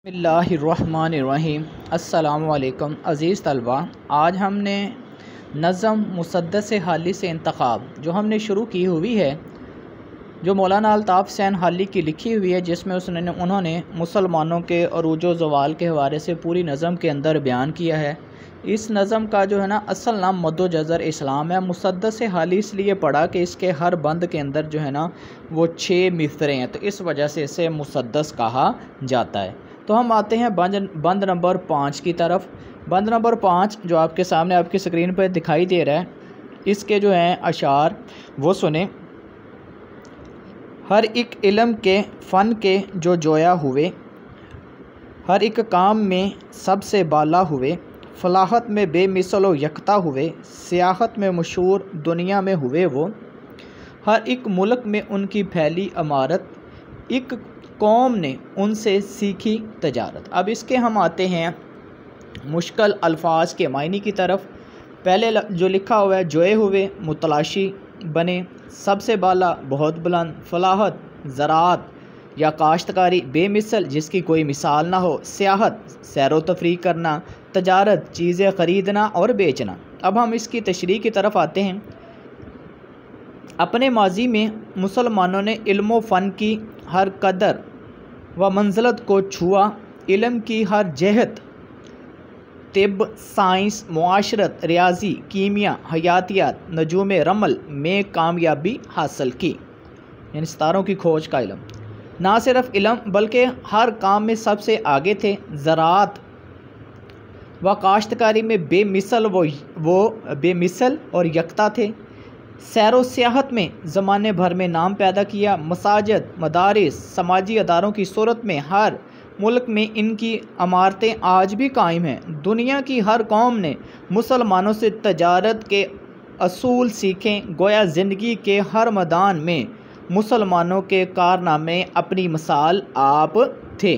बिस्मिल्लाहिर्रहमानिर्रहीम। अस्सलामुअलैकुम अज़ीज़ तलबा, आज हमने नज़म मुसद्दस हाली से इंतखाब जो हमने शुरू की हुई है, जो मौलाना अल्ताफ़ हुसैन हाली की लिखी हुई है, जिसमें उन्होंने मुसलमानों के अरूज व ज़वाल के हवाले से पूरी नज़म के अंदर बयान किया है। इस नज़म का जो है ना असल नाम मद्दो जज़र इस्लाम है। मुसद्दस हाली इसलिए पढ़ा कि इसके हर बंद के अंदर जो है ना वो 6 मिसरे हैं, तो इस वजह से इसे मुसद्दस कहा जाता है। तो हम आते हैं बंद नंबर 5 की तरफ। बंद नंबर 5 जो आपके सामने आपकी स्क्रीन पर दिखाई दे रहा है, इसके जो हैं अशार वो सुने। हर एक इल्म के फ़न के जो जोया हुए, हर एक काम में सबसे बाला हुए, फलाहत में बेमिसल व यकता हुए, सियाहत में मशहूर दुनिया में हुए वो, हर एक मुल्क में उनकी फैली अमारत, एक कौम ने उनसे सीखी तजारत। अब इसके हम आते हैं मुश्किल अल्फाज के मायने की तरफ। पहले जो लिखा हुआ है, जोए हुए मुतलाशी बने, सबसे बाला बहुत बुलंद, फलाहत ज़राअत या काश्तकारी, बेमिसल जिसकी कोई मिसाल ना हो, सियाहत सैर तफरी करना, तजारत चीज़ें ख़रीदना और बेचना। अब हम इसकी तशरीह की तरफ आते हैं। अपने माजी में मुसलमानों ने इल्म फ़न की हर कदर व मंज़लत को छुआ, इल्म की हर जहत, तिब, साइंस, मुआशरत, रियाजी, कीमिया, हयातियात, नजूम रमल में कामयाबी हासिल की, यानी सितारों की खोज का इल्म। ना सिर्फ इल्म बल्कि हर काम में सबसे आगे थे। ज़राअत व काश्तकारी में बेमिसल बेमिसल और यकता थे। सैर व सियाहत में ज़माने भर में नाम पैदा किया। मसाजिद, मदारिस, समाजी अदारों की सूरत में हर मुल्क में इनकी इमारतें आज भी कायम हैं। दुनिया की हर कौम ने मुसलमानों से तजारत के असूल सीखें। गोया ज़िंदगी के हर मैदान में मुसलमानों के कारनामे अपनी मिसाल आप थे।